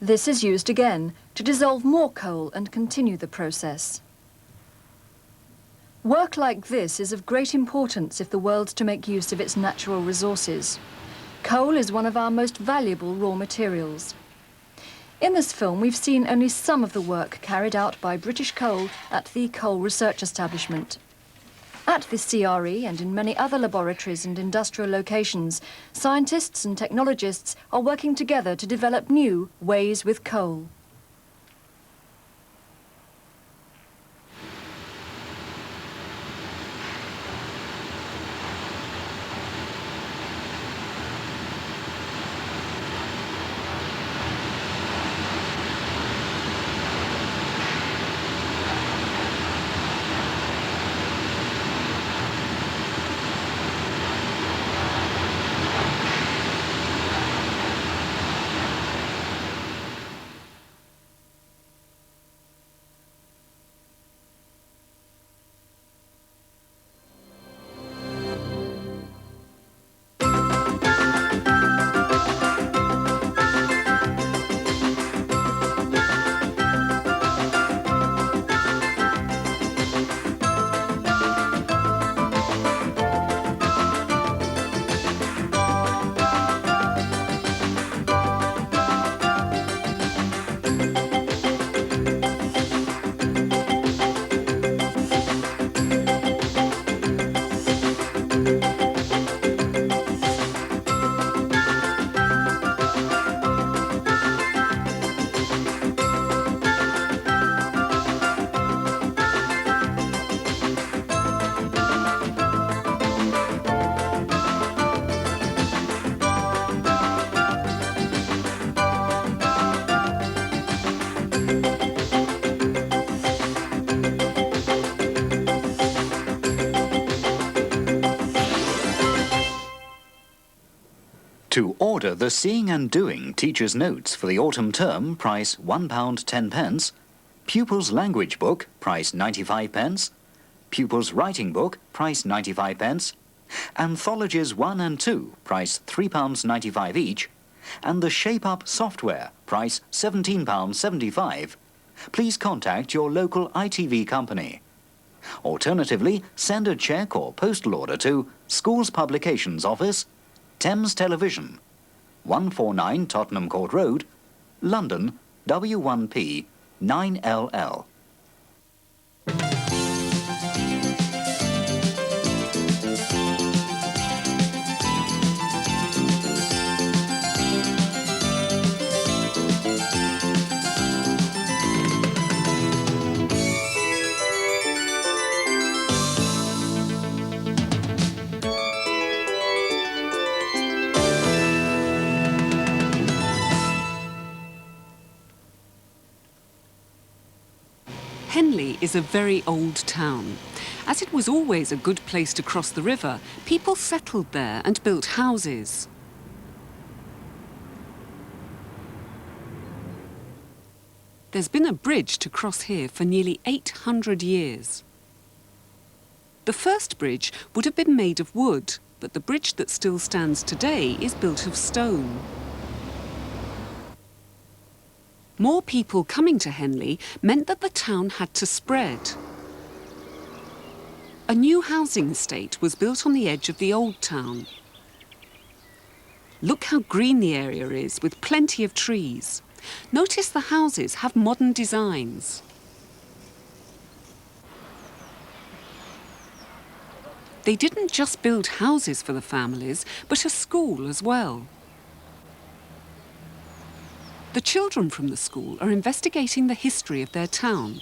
This is used again to dissolve more coal and continue the process. Work like this is of great importance if the world's to make use of its natural resources. Coal is one of our most valuable raw materials. In this film, we've seen only some of the work carried out by British Coal at the Coal Research Establishment. At the CRE and in many other laboratories and industrial locations, scientists and technologists are working together to develop new ways with coal. To order the Seeing and Doing Teacher's Notes for the autumn term, price £1.10, Pupils' Language Book, price 95 pence, Pupils' Writing Book, price 95 pence, Anthologies 1 and 2, price £3.95 each, and the Shape Up software, price £17.75, please contact your local ITV company. Alternatively, send a cheque or postal order to Schools Publications Office, Thames Television, 149 Tottenham Court Road, London, W1P 9LL. Henley is a very old town. As it was always a good place to cross the river, people settled there and built houses. There's been a bridge to cross here for nearly 800 years. The first bridge would have been made of wood, but the bridge that still stands today is built of stone. More people coming to Henley meant that the town had to spread. A new housing estate was built on the edge of the old town. Look how green the area is, with plenty of trees. Notice the houses have modern designs. They didn't just build houses for the families, but a school as well. The children from the school are investigating the history of their town.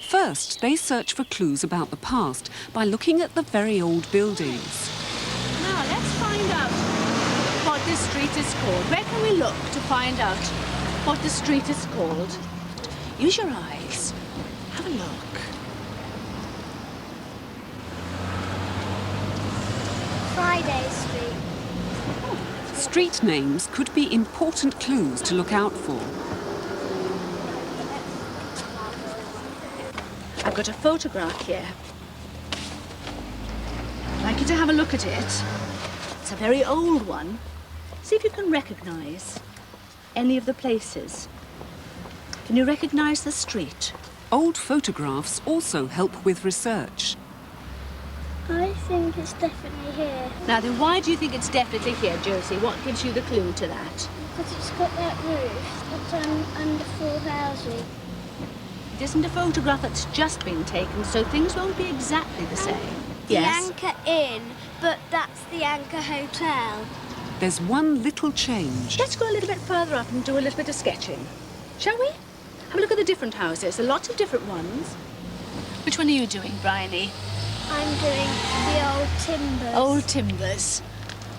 First, they search for clues about the past by looking at the very old buildings. Now, let's find out what this street is called. Where can we look to find out what the street is called? Use your eyes. Have a look. Friday Street. Street names could be important clues to look out for. I've got a photograph here. I'd like you to have a look at it. It's a very old one. See if you can recognize any of the places. Can you recognise the street? Old photographs also help with research. I think it's definitely here. Now then, why do you think it's definitely here, Josie? What gives you the clue to that? Because it's got that roof that's under 4 houses. It isn't a photograph that's just been taken, so things won't be exactly the same. The Anchor Inn, but that's the Anchor Hotel. There's one little change. Let's go a little bit further up and do a little bit of sketching. Shall we? Have a look at the different houses. There are lots of different ones. Which one are you doing, Bryony? I'm doing the old timbers. Old timbers.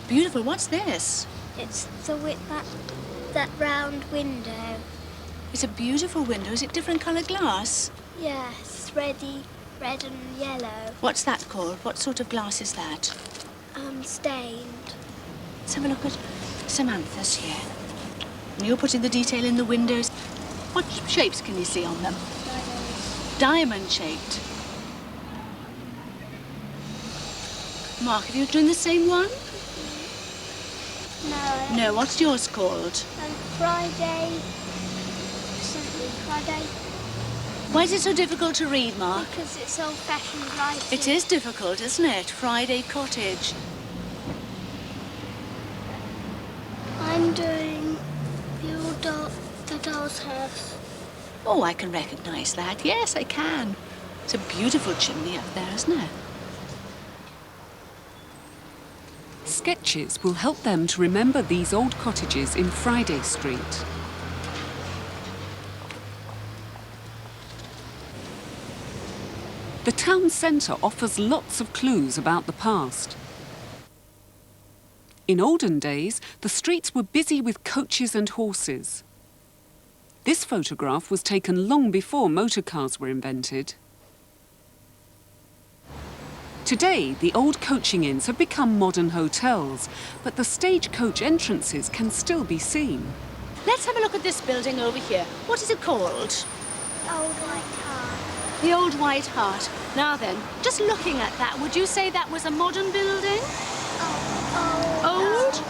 Beautiful. What's this? It's the that round window. It's a beautiful window. Is it different coloured glass? Yes, red and yellow. What's that called? What sort of glass is that? Stained. Let's have a look at Samantha's here. You're putting the detail in the windows. What shapes can you see on them? Diamond-shaped. Mark, are you doing the same one? No. No, what's yours called? Friday. Something Friday. Why is it so difficult to read, Mark? Because it's old-fashioned writing. It is difficult, isn't it? Friday Cottage. I'm doing the old doll's house. Oh, I can recognise that. Yes, I can. It's a beautiful chimney up there, isn't it? Sketches will help them to remember these old cottages in Friday Street. The town centre offers lots of clues about the past. In olden days, the streets were busy with coaches and horses. This photograph was taken long before motor cars were invented. Today, the old coaching inns have become modern hotels, but the stagecoach entrances can still be seen. Let's have a look at this building over here. What is it called? Old White Hart. The Old White Hart. Now then, just looking at that, would you say that was a modern building? Old?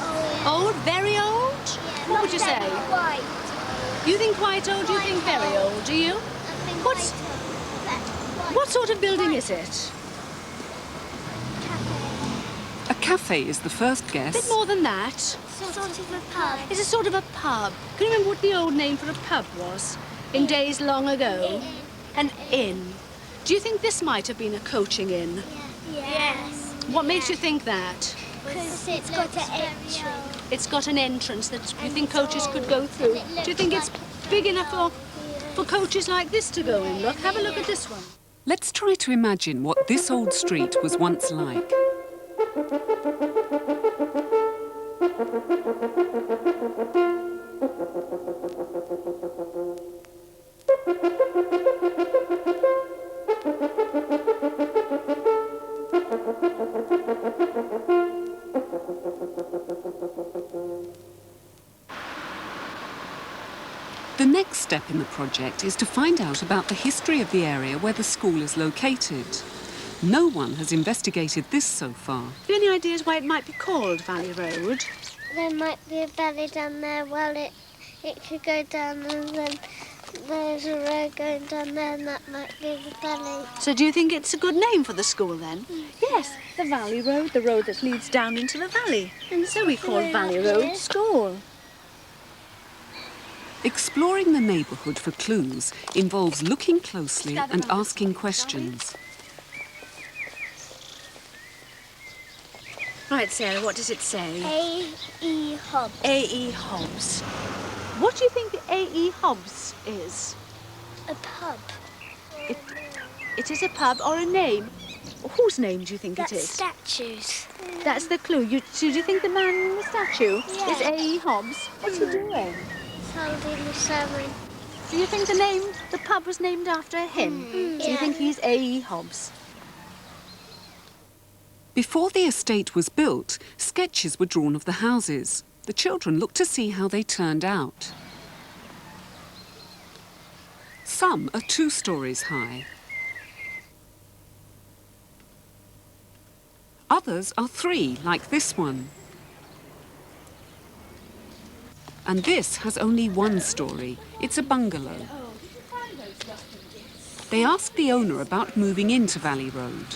Old? Very old? Yeah, What would you say? White. You think quite old, you think very old, do you? What's- What sort of building is it? A cafe is the first A bit guess. more than that. Sort of a pub. It's a sort of a pub. Can you remember what the old name for a pub was? In days long ago? An inn. Do you think this might have been a coaching inn? Yes. What makes you think that? Because it's got an entrance. It's got an entrance that you think coaches could go through. Do you think it's big enough for coaches like this to go in? Look, have a look at this one. Let's try to imagine what this old street was once like. The next step in the project is to find out about the history of the area where the school is located. No one has investigated this so far. Have you any ideas why it might be called Valley Road? There might be a valley down there. Well, it could go down and then there's a road going down there and that might be the valley. So do you think it's a good name for the school then? Yes, the Valley Road, the road that leads down into the valley. And so we call Valley Road School. Exploring the neighbourhood for clues involves looking closely and asking questions. Right, Sarah, what does it say? A.E. Hobbs. A.E. Hobbs. What do you think the A.E. Hobbs is? A pub. It is a pub or a name? Whose name do you think That's it is? statues. That's the clue. So do you think the man in the statue Yeah. is A.E. Hobbs? What's he doing? Holding the salmon. Do you think the pub was named after him? So you Yeah. think he's A.E. Hobbs? Before the estate was built, sketches were drawn of the houses. The children looked to see how they turned out. Some are 2 stories high. Others are 3, like this one. And this has only 1 story. It's a bungalow. They asked the owner about moving into Valley Road.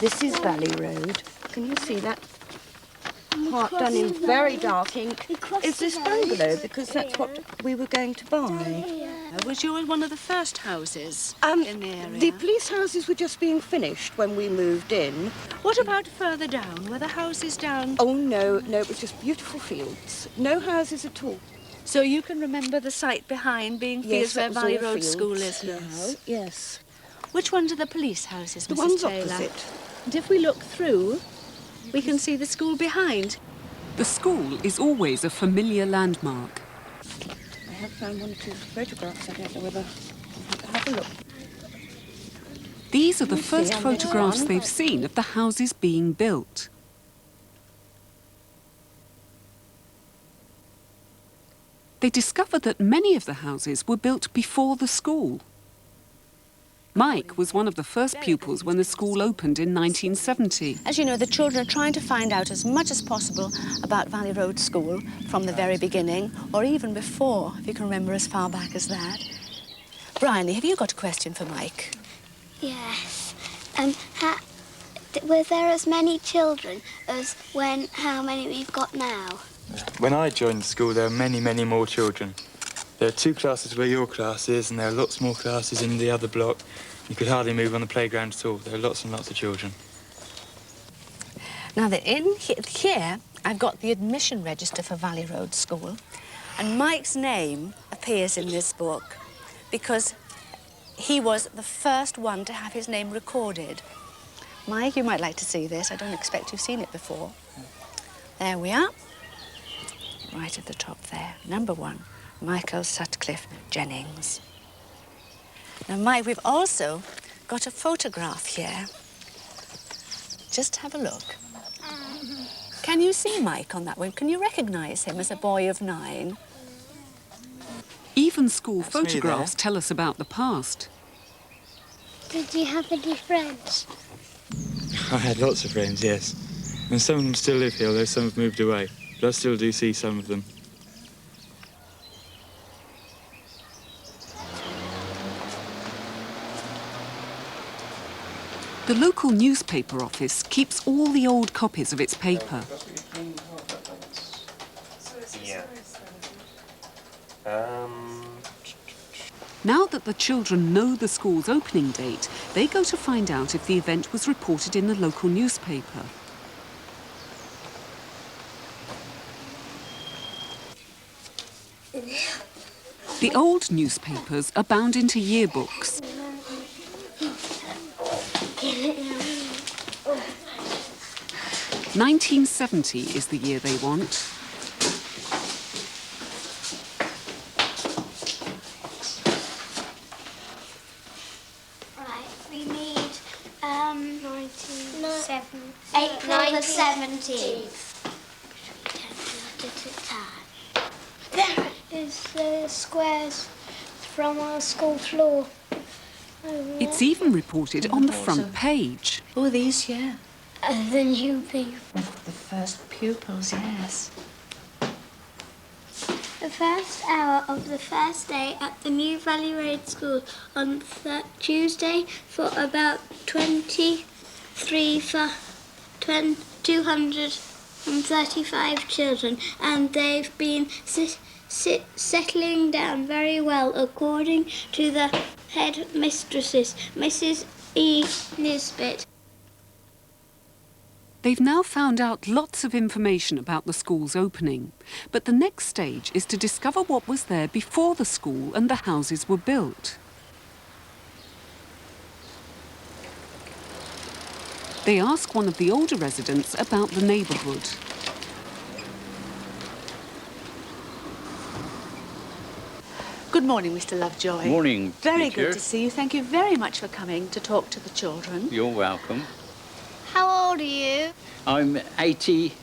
This is Valley Road. Can you see that? Part done in very dark ink is this bungalow, because that's what we were going to buy. Was yours one of the first houses in the area? The police houses were just being finished when we moved in. What about further down? Were the houses down? Oh, no, it was just beautiful fields. No houses at all. So you can remember the site behind being fields where that was Valley all Road fields School is now? now. Yes. Which ones are the police houses, The Mrs. ones Taylor? opposite. And if we look through, we can see the school behind. The school is always a familiar landmark. I have found one or two photographs. I don't know whether... Have a look. These are the You see first on this photographs one. they've seen of the houses being built. They discovered that many of the houses were built before the school. Mike was one of the first pupils when the school opened in 1970. As you know, the children are trying to find out as much as possible about Valley Road School from the very beginning, or even before, if you can remember as far back as that. Bryony, have you got a question for Mike? Yes. Were there as many children as how many we've got now? When I joined the school, there were many, many more children. There are 2 classes where your class is, and there are lots more classes in the other block. You could hardly move on the playground at all. There are lots and lots of children. Now, here, I've got the admission register for Valley Road School, and Mike's name appears in this book because he was the first one to have his name recorded. Mike, you might like to see this. I don't expect you've seen it before. There we are. Right at the top there. Number 1, Michael Sutcliffe Jennings. Now, Mike, we've also got a photograph here. Just have a look. Can you see Mike on that one? Can you recognise him as a boy of 9? Even school That's me photographs there. tell us about the past. Did you have any friends? I had lots of friends, yes. And some of them still live here, although some have moved away. But I still do see some of them. The local newspaper office keeps all the old copies of its paper. Now that the children know the school's opening date, they go to find out if the event was reported in the local newspaper. The old newspapers are bound into yearbooks. "1970" is the year they want. Right, we need April the 17th. There is the squares from our school floor. It's even reported on the front page. Oh, these, yeah. The new people. The first pupils, yes. The first hour of the first day at the new Valley Road School on Tuesday for about 235 children, and they've been settling down very well according to the head mistresses, Mrs. E. Nisbet. They've now found out lots of information about the school's opening, but the next stage is to discover what was there before the school and the houses were built. They ask one of the older residents about the neighbourhood. Good morning, Mr. Lovejoy. Morning, Very teacher. good to see you. Thank you very much for coming to talk to the children. You're welcome. How old are you? I'm 80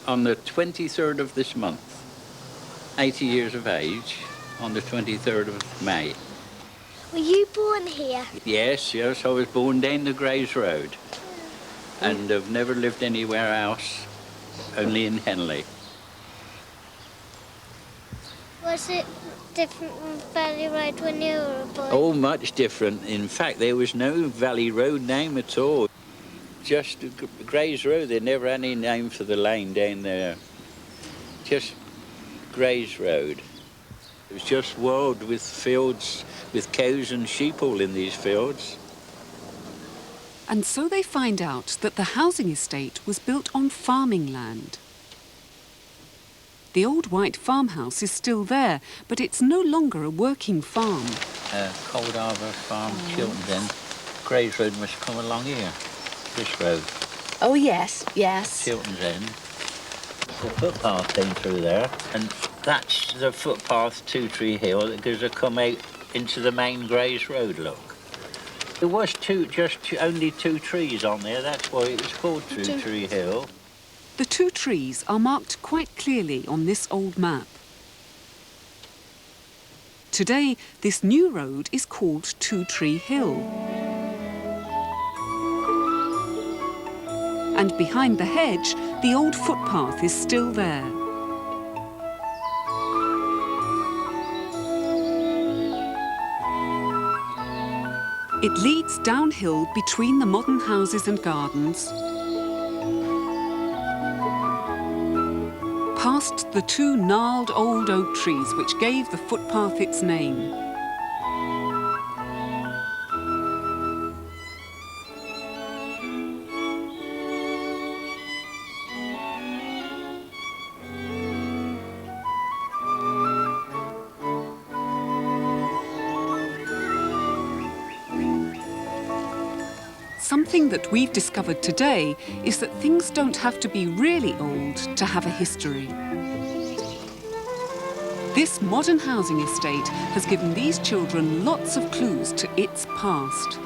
on the 23rd of this month. 80 years of age on the 23rd of May. Were you born here? Yes, I was born down the Grays Road. And I've never lived anywhere else, only in Henley. Was it different from Valley Road when you were a boy? Oh, much different. In fact, there was no Valley Road name at all. Just Gray's Road. They never had any name for the lane down there. Just Gray's Road. It was just wild with fields, with cows and sheep all in these fields. And so they find out that the housing estate was built on farming land. The old white farmhouse is still there, but it's no longer a working farm. Cold Harbour Farm, Chilton's End. Gray's Road must come along here, this road. Oh, yes, yes. Chilton's End. The footpath came through there, and that's the footpath to Tree Hill that goes to come out into the main Gray's Road, look. There was only two trees on there, that's why it was called Tree Hill. The two trees are marked quite clearly on this old map. Today, this new road is called Two Tree Hill. And behind the hedge, the old footpath is still there. It leads downhill between the modern houses and gardens, past the two gnarled old oak trees which gave the footpath its name. Something that we've discovered today is that things don't have to be really old to have a history. This modern housing estate has given these children lots of clues to its past.